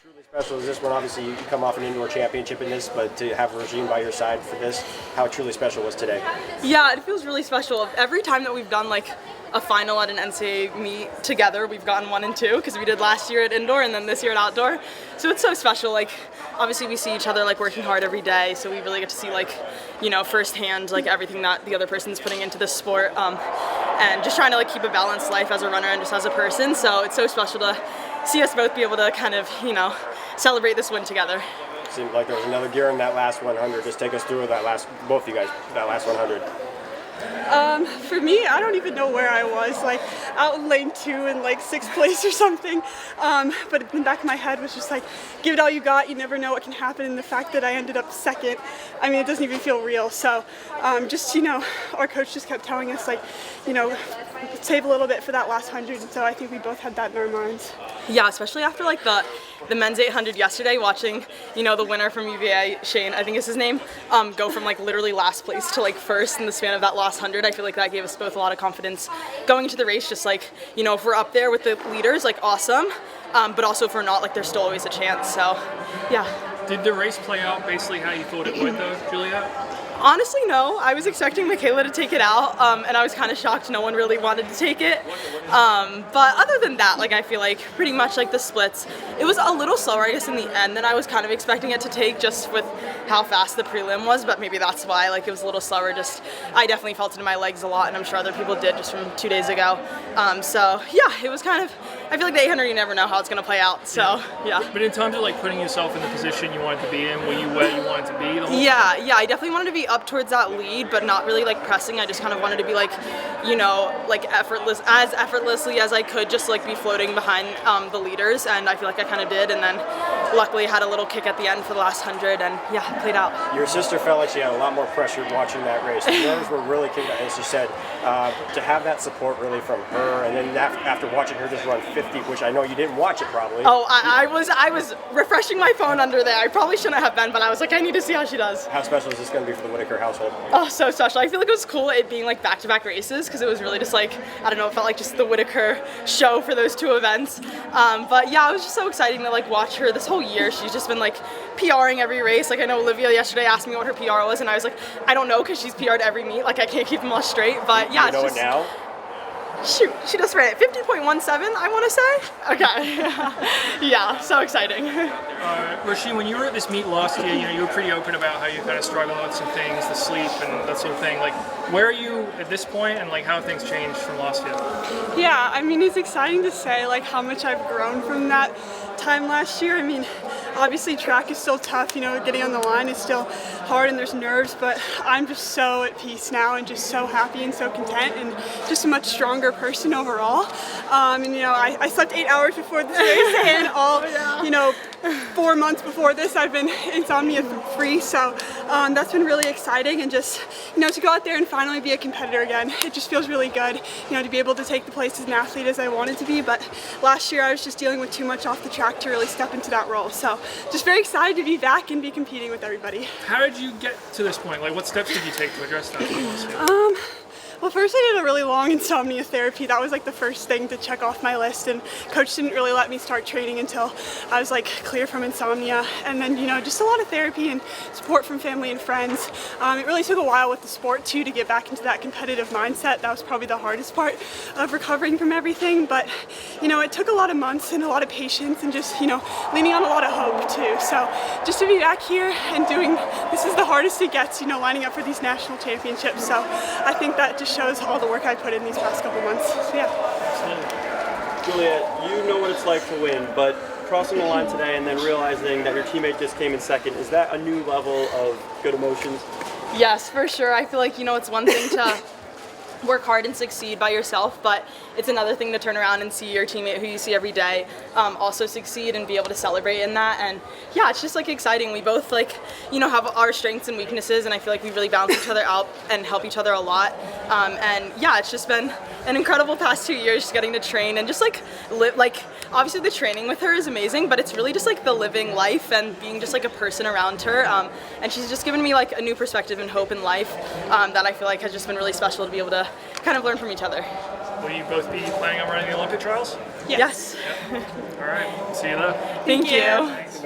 truly special is this one? Obviously, you come off an indoor championship in this, but to have Roisin by your side for this, how truly special was today? Yeah, it feels really special. Every time that we've done like a final at an NCAA meet together, we've gotten 1 and 2 because we did last year at indoor and then this year at outdoor. So it's so special. Like, obviously we see each other like working hard every day, so we really get to see like, you know, firsthand like everything that the other person's putting into this sport, and just trying to like keep a balanced life as a runner and just as a person. So it's so special to see us both be able to kind of, you know, celebrate this win together. Seemed like there was another gear in that last 100. Just take us through that last, both of you guys, that last 100. For me, I don't even know where I was, like out in lane 2 in like 6th place or something. But in the back of my head was just like, give it all you got, you never know what can happen. And the fact that I ended up 2nd, I mean, it doesn't even feel real. So just, you know, our coach just kept telling us like, you know, save a little bit for that last 100. And so I think we both had that in our minds. Yeah, especially after like the men's 800 yesterday, watching, you know, the winner from UVA, Shane, I think is his name, go from like literally last place to like first in the span of that last 100. I feel like that gave us both a lot of confidence going into the race. Just like, you know, if we're up there with the leaders, like awesome, but also if we're not, like there's still always a chance. So, yeah. Did the race play out basically how you thought it would though, Juliette? Honestly, no. I was expecting Michaela to take it out, and I was kind of shocked no one really wanted to take it. But other than that, like I feel like pretty much like the splits, it was a little slower, I guess, in the end than I was kind of expecting it to take, just with how fast the prelim was. But maybe that's why, like, it was a little slower. Just I definitely felt it in my legs a lot, and I'm sure other people did just from 2 days ago. So yeah, it was kind of. I feel like the 800, you never know how it's going to play out. So yeah. But in terms of like putting yourself in the position you wanted to be in, were you where you wanted to be? The whole yeah, I definitely wanted to be up towards that lead, but not really like pressing. I just kind of wanted to be like, you know, like effortlessly as I could, just like be floating behind the leaders, and I feel like I kind of did. And then luckily had a little kick at the end for the last 100, and yeah, it played out. Your sister felt like she had a lot more pressure watching that race. The nerves were really kicking, as she said, to have that support really from her, and then after watching her just run 50, which I know you didn't watch it probably. Oh, I was refreshing my phone under there. I probably shouldn't have been, but I was like, I need to see how she does. How special is this going to be for the Whittaker household? Oh, so special. I feel like it was cool it being like back-to-back races, because it was really just like, I don't know, it felt like just the Whittaker show for those 2 events. But yeah, it was just so exciting to like watch her this whole year. She's just been like PRing every race. Like I know Olivia yesterday asked me what her PR was, and I was like, I don't know, because she's PR'd every meet. Like I can't keep them all straight. But yeah, you know it now? Shoot, she just ran it 50.17, I want to say. Okay. Yeah, so exciting. Roisin, when you were at this meet last year, you know, you were pretty open about how you're kind of struggling with some things, the sleep and that sort of thing. Like, where are you at this point, and like how have things changed from last year? Yeah, I mean, it's exciting to say like how much I've grown from that time last year. I mean, obviously track is still tough, you know, getting on the line is still hard and there's nerves, but I'm just so at peace now and just so happy and so content and just a much stronger person overall. And you know, I slept 8 hours before this race, and all, you know, 4 months before this I've been insomnia free, so that's been really exciting. And just, you know, to go out there and finally be a competitor again, it just feels really good, you know, to be able to take the place as an athlete as I wanted to be. But last year I was just dealing with too much off the track to really step into that role, so just very excited to be back and be competing with everybody. How did you get to this point? Like, what steps did you take to address that? Well, first I did a really long insomnia therapy. That was like the first thing to check off my list, and coach didn't really let me start training until I was like clear from insomnia. And then, you know, just a lot of therapy and support from family and friends. It really took a while with the sport too to get back into that competitive mindset. That was probably the hardest part of recovering from everything, but you know, it took a lot of months and a lot of patience and just, you know, leaning on a lot of hope too. So just to be back here and doing, this is the hardest it gets, you know, lining up for these national championships. So I think that just shows all the work I put in these past couple months. So yeah. Juliette, you know what it's like to win, but crossing the line today and then realizing that your teammate just came in 2nd, is that a new level of good emotions? Yes, for sure. I feel like, you know, it's one thing to work hard and succeed by yourself, but it's another thing to turn around and see your teammate who you see every day also succeed and be able to celebrate in that. And yeah, it's just like exciting. We both like, you know, have our strengths and weaknesses, and I feel like we really balance each other out and help each other a lot. And yeah, it's just been an incredible past 2 years just getting to train and just like live, like obviously the training with her is amazing, but it's really just like the living life and being just like a person around her. And she's just given me like a new perspective and hope in life that I feel like has just been really special to be able to kind of learn from each other. will you both be planning on running the Olympic trials? Yes. All right. See you there. Thank you. Thanks.